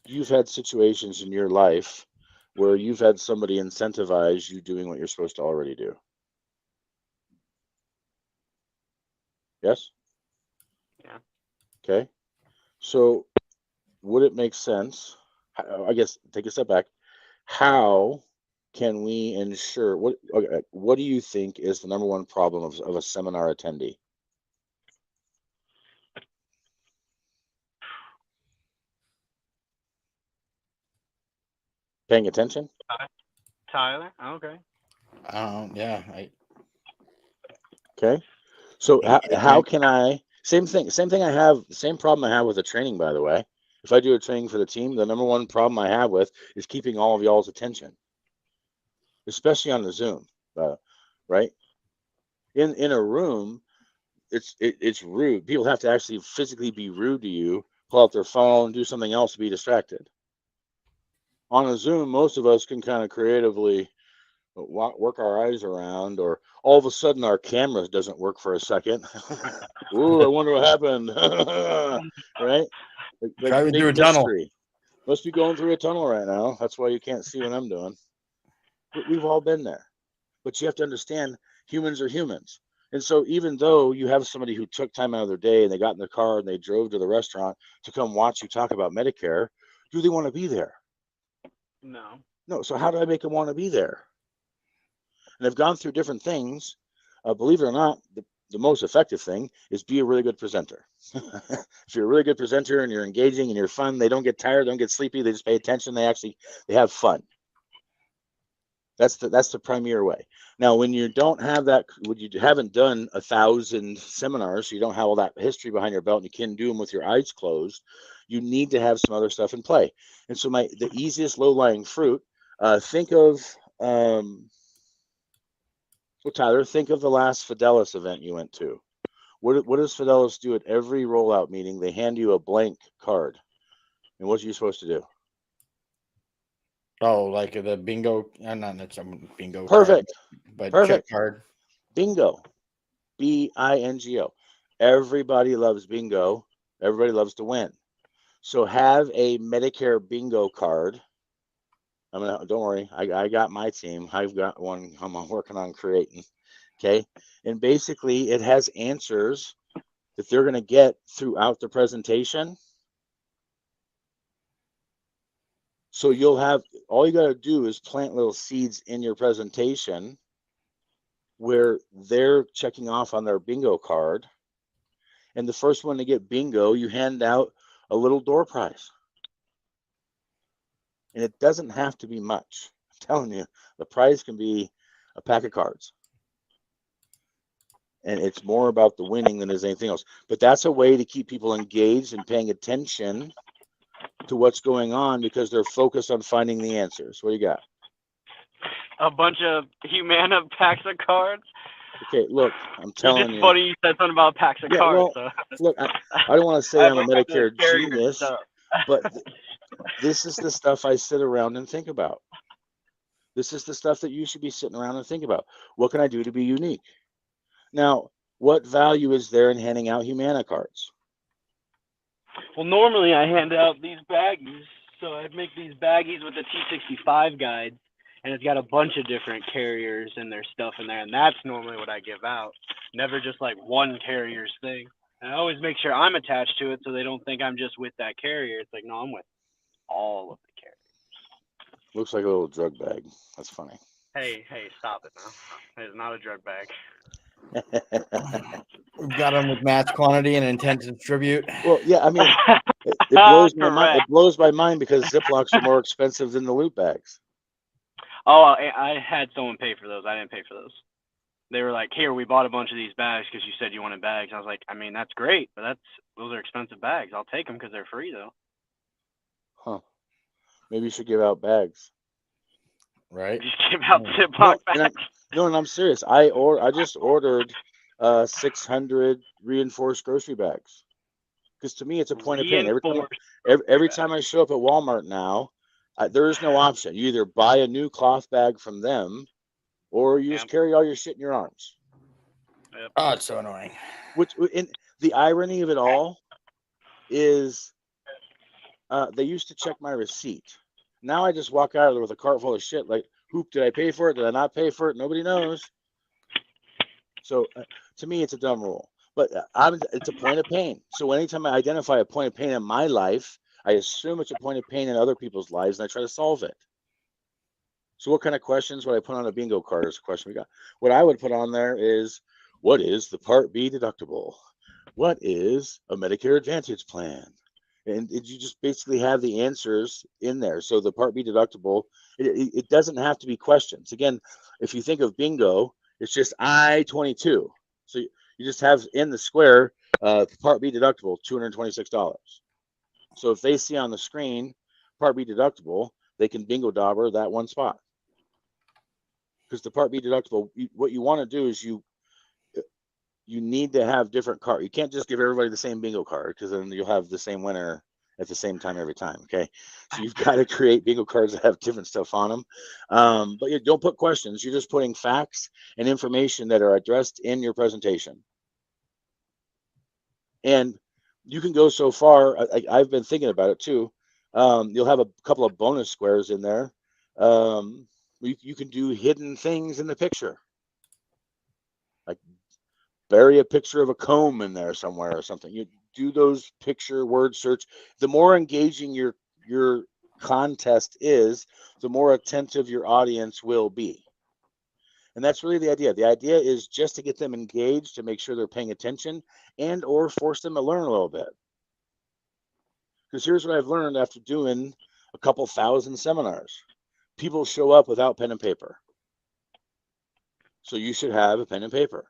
you've had situations in your life where you've had somebody incentivize you doing what you're supposed to already do. Yes? Yeah. Okay. So would it make sense, I guess, take a step back, how can we ensure, what do you think is the number one problem of a seminar attendee? Paying attention? Tyler? Okay. Yeah. Okay. So how can I, same thing I have, same problem I have with a training, by the way. If I do a training for the team, the number one problem I have with is keeping all of y'all's attention, especially on the Zoom, right? In a room, it's rude. People have to actually physically be rude to you, pull out their phone, do something else to be distracted. On a Zoom, most of us can kind of creatively work our eyes around, or all of a sudden our camera doesn't work for a second. Ooh, I wonder what happened. Right? Like Driving big through a tunnel. mystery. Must be going through a tunnel right now. That's why you can't see what I'm doing. We've all been there. But you have to understand, humans are humans. And so even though you have somebody who took time out of their day and they got in their car and they drove to the restaurant to come watch you talk about Medicare, do they want to be there? No. No. So how do I make them want to be there? And I've gone through different things. Believe it or not, the most effective thing is be a really good presenter. If you're a really good presenter and you're engaging and you're fun, they don't get tired, don't get sleepy, they just pay attention, they have fun. That's the premier way. Now, when you don't have that, when you haven't done 1,000 seminars, so you don't have all that history behind your belt and you can do them with your eyes closed, you need to have some other stuff in play. And so the easiest low-lying fruit, think of, Tyler, think of the last Fidelis event you went to. What does Fidelis do at every rollout meeting? They hand you a blank card. And what are you supposed to do? Oh, like the bingo, not some bingo. Perfect. Card, but Perfect. check card. Bingo. BINGO. Everybody loves bingo. Everybody loves to win. So have a Medicare bingo card. Don't worry. I got my team. I've got one I'm working on creating. Okay. And basically it has answers that they're going to get throughout the presentation. So you'll have, all you got to do is plant little seeds in your presentation where they're checking off on their bingo card. and the first one to get bingo, you hand out a little door prize. And it doesn't have to be much. I'm telling you, the prize can be a pack of cards. And it's more about the winning than is anything else. But that's a way to keep people engaged and paying attention to what's going on because they're focused on finding the answers. What do you got? A bunch of Humana packs of cards. Okay, look, I'm telling It's you. funny you said something about packs of cards. Well, so. look, I don't want to say I'm a Medicare genius, stuff. but this is the stuff I sit around and think about. This is the stuff that you should be sitting around and think about. What can I do to be unique? Now, what value is there in handing out Humana cards? Well, normally I hand out these baggies. So I'd make these baggies with the T65 guides, and it's got a bunch of different carriers and their stuff in there, and that's normally what I give out. Never just like one carrier's thing. And I always make sure I'm attached to it so they don't think I'm just with that carrier. It's like, no, I'm with all of the carriers. Looks like a little drug bag. That's funny. Hey, stop it now. It's not a drug bag. We've got them with match quantity and intent to distribute. Well, yeah, I mean, it blows my mind. It blows my mind because Ziplocs are more expensive than the loot bags. Oh, I had someone pay for those. I didn't pay for those. They were like, here, we bought a bunch of these bags because you said you wanted bags. I was like, I mean, that's great, but those are expensive bags. I'll take them because they're free, though. Huh. Maybe you should give out bags. Right? Just give out Ziploc bags. And I'm serious. I just ordered 600 reinforced grocery bags because to me it's a point of pain. Every time I show up at Walmart now, there is no option. You either buy a new cloth bag from them, or you just carry all your shit in your arms. Yep. Oh, it's so annoying. Which, in the irony of it all, is they used to check my receipt. Now I just walk out of there with a cart full of shit. Like, hoop, did I pay for it? Did I not pay for it? Nobody knows. So to me, it's a dumb rule. But it's a point of pain. So anytime I identify a point of pain in my life, I assume it's a point of pain in other people's lives, and I try to solve it. So what kind of questions would I put on a bingo card is a question we got. What I would put on there is, what is the Part B deductible? What is a Medicare Advantage plan? And you just basically have the answers in there. So the Part B deductible, it doesn't have to be questions. Again, if you think of bingo, it's just I-22. So you just have in the square, Part B deductible, $226. So if they see on the screen Part B deductible, they can bingo dauber that one spot. Because the Part B deductible, what you want to do is you need to have different cards. You can't just give everybody the same bingo card because then you'll have the same winner at the same time every time. Okay, so you've got to create bingo cards that have different stuff on them. But you don't put questions. You're just putting facts and information that are addressed in your presentation. And you can go so far. I've been thinking about it too. You'll have a couple of bonus squares in there. You can do hidden things in the picture, like bury a picture of a comb in there somewhere or something. You do those picture word search. The more engaging your contest is, the more attentive your audience will be. And that's really the idea. The idea is just to get them engaged, to make sure they're paying attention, and or force them to learn a little bit. Because here's what I've learned after doing a couple thousand seminars. People show up without pen and paper. So you should have a pen and paper.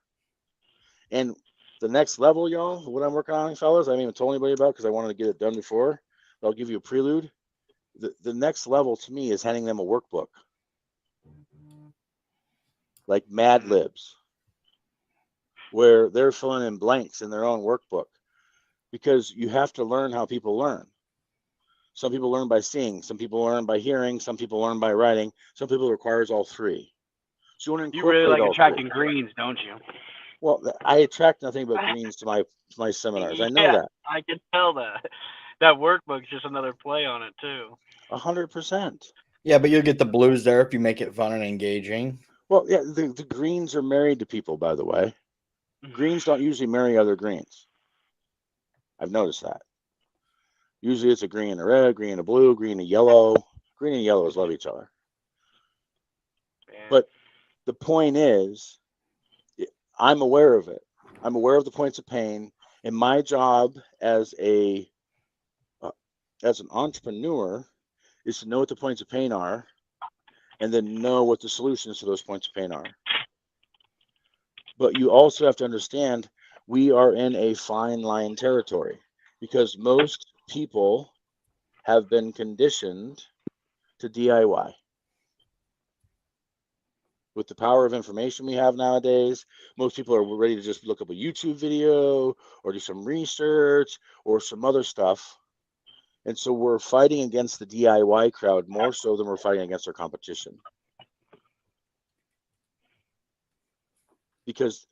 And the next level, y'all, what I'm working on, fellas, I haven't even told anybody about because I wanted to get it done before. But I'll give you a prelude. The next level to me is handing them a workbook. Like Mad Libs, where they're filling in blanks in their own workbook. Because you have to learn how people learn. Some people learn by seeing, some people learn by hearing, some people learn by writing, some people requires all three. So you really like attracting greens, don't you? Well, I attract nothing but greens to my seminars. I know that. I can tell that. That workbook's just another play on it too. 100%. Yeah, but you'll get the blues there if you make it fun and engaging. Well, yeah, the greens are married to people, by the way. Greens don't usually marry other greens. I've noticed that. Usually it's a green and a red, green and a blue, green and yellow. Green and yellows love each other. Man. But the point is, I'm aware of it. I'm aware of the points of pain, And my job as an entrepreneur is to know what the points of pain are, and then know what the solutions to those points of pain are. But you also have to understand we are in a fine line territory, because most people have been conditioned to DIY. With the power of information we have nowadays, most people are ready to just look up a YouTube video or do some research or some other stuff. And so we're fighting against the DIY crowd more so than we're fighting against our competition. Because,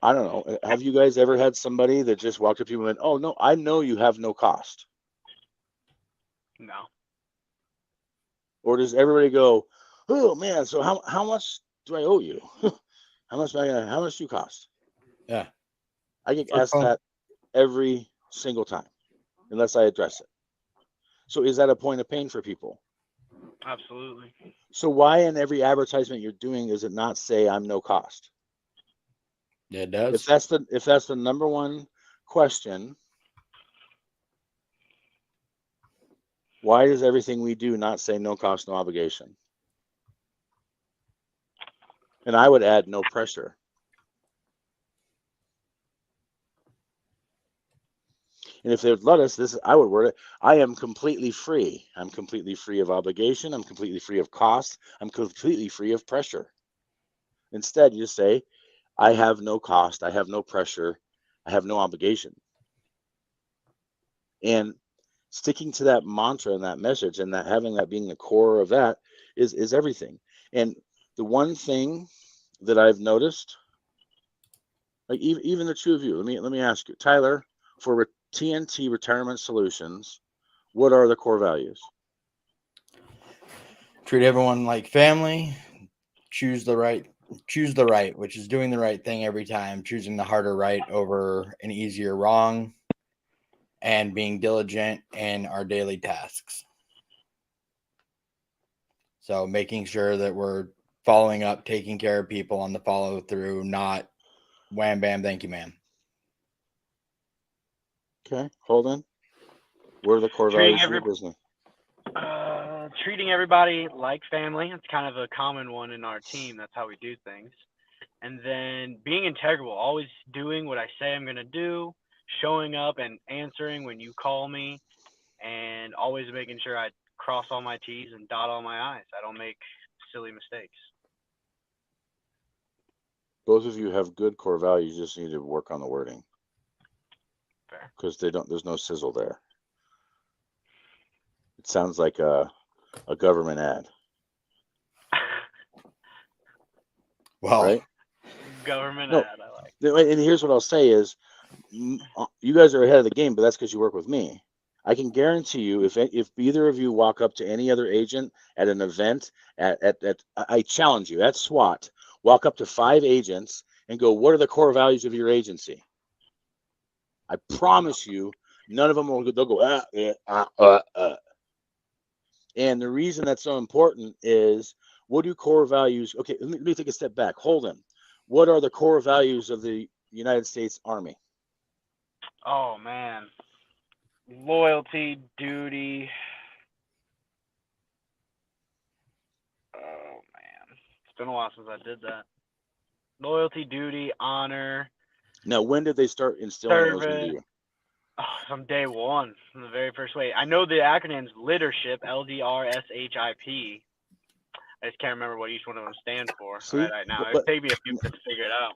I don't know, have you guys ever had somebody that just walked up to you and went, "Oh, no, I know you have no cost"? No. Or does everybody go, "Oh, man, so how much do I owe you? How much do you cost?" Yeah. I get So asked fun. that every single time, unless I address it. So is that a point of pain for people? Absolutely. So why in every advertisement you're doing does it not say I'm no cost? Yeah, it does. If that's the number one question, why does everything we do not say no cost, no obligation? And I would add no pressure. And if they would let us, I would word it, I am completely free. I'm completely free of obligation. I'm completely free of cost. I'm completely free of pressure. Instead, you say, I have no cost. I have no pressure. I have no obligation. And sticking to that mantra and that message, and that having that being the core of that is everything. And the one thing that I've noticed, like even the two of you, let me ask you, Tyler, for TNT Retirement Solutions, what are the core values? Treat everyone like family. Choose the right, which is doing the right thing every time, choosing the harder right over an easier wrong, and being diligent in our daily tasks. So making sure that we're following up, taking care of people on the follow through, not wham bam, thank you, ma'am. Okay, hold on. What are the core Treating values of your business? treating everybody like family. It's kind of a common one in our team. That's how we do things. And then being integral, always doing what I say I'm going to do, showing up and answering when you call me, and always making sure I cross all my T's and dot all my I's. I don't make silly mistakes. Both of you have good core values. You just need to work on the wording. Fair. Because there's no sizzle there. It sounds like a government ad. Well, right? Government No. ad, I like. And here's what I'll say is, you guys are ahead of the game, but that's because you work with me. I can guarantee you, if either of you walk up to any other agent at an event, I challenge you at SWAT, walk up to 5 agents and go, "What are the core values of your agency?" I promise you, none of them will. They'll go, And the reason that's so important is, what do core values? Okay, let me take a step back. Hold on. What are the core values of the United States Army? Oh man, loyalty, duty. Oh man, it's been a while since I did that. Loyalty, duty, honor. Now, when did they start instilling those into you? From day one, from the very first way. I know the acronyms: leadership, LDRSHIP. I just can't remember what each one of them stand for right now. It'd take me a few minutes to figure it out.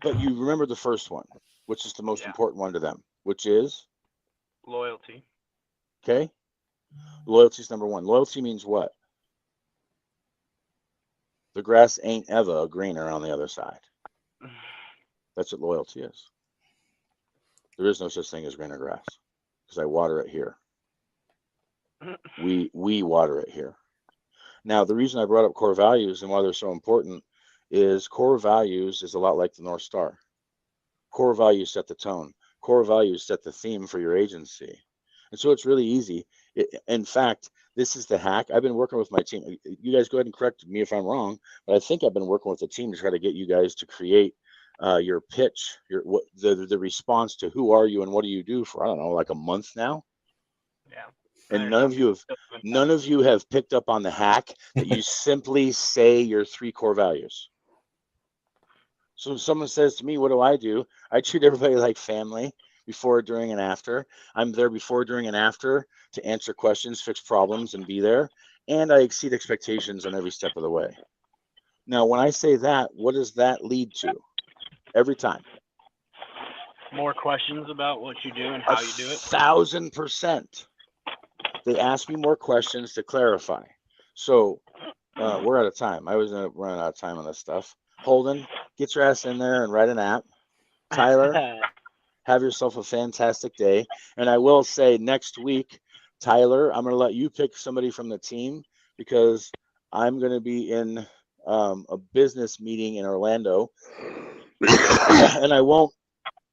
But you remember the first one, which is the most important one to them, which is? Loyalty. Okay. Loyalty is number one. Loyalty means what? The grass ain't ever greener on the other side. That's what loyalty is. There is no such thing as greener grass, because I water it here. We water it here. Now, the reason I brought up core values and why they're so important is core values is a lot like the North Star. Core values set the tone. Core values set the theme for your agency. And so it's really easy. In fact, this is the hack. I've been working with my team. You guys go ahead and correct me if I'm wrong, but I think I've been working with the team to try to get you guys to create your pitch, the response to who are you and what do you do for, I don't know, like a month now. Yeah. And none of you have picked up on the hack that you simply say your 3 core values. So if someone says to me, what do? I treat everybody like family before, during, and after. I'm there before, during, and after to answer questions, fix problems, and be there. And I exceed expectations on every step of the way. Now, when I say that, what does that lead to? Every time. More questions about what you do and how you do it. 1,000%. They ask me more questions to clarify. So we're out of time. I was running out of time on this stuff. Holden, get your ass in there and write an app. Tyler, have yourself a fantastic day. And I will say next week, Tyler, I'm going to let you pick somebody from the team because I'm going to be in a business meeting in Orlando, and I won't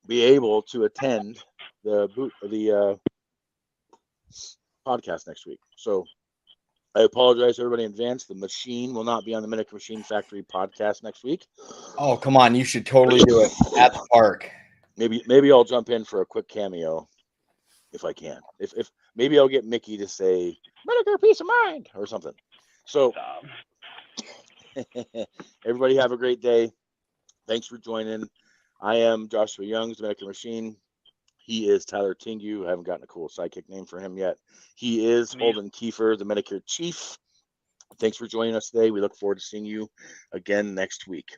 be able to attend the podcast next week. So I apologize to everybody in advance. The machine will not be on the Medicare Machine Factory podcast next week. Oh, come on. You should totally do it at the park. Maybe I'll jump in for a quick cameo if I can. If maybe I'll get Mickey to say Medicare Peace of Mind or something. So everybody have a great day. Thanks for joining. I am Joshua Youngs, the Medicare Machine. He is Tyler Tingu. I haven't gotten a cool sidekick name for him yet. He is Holden Kiefer, the Medicare Chief. Thanks for joining us today. We look forward to seeing you again next week.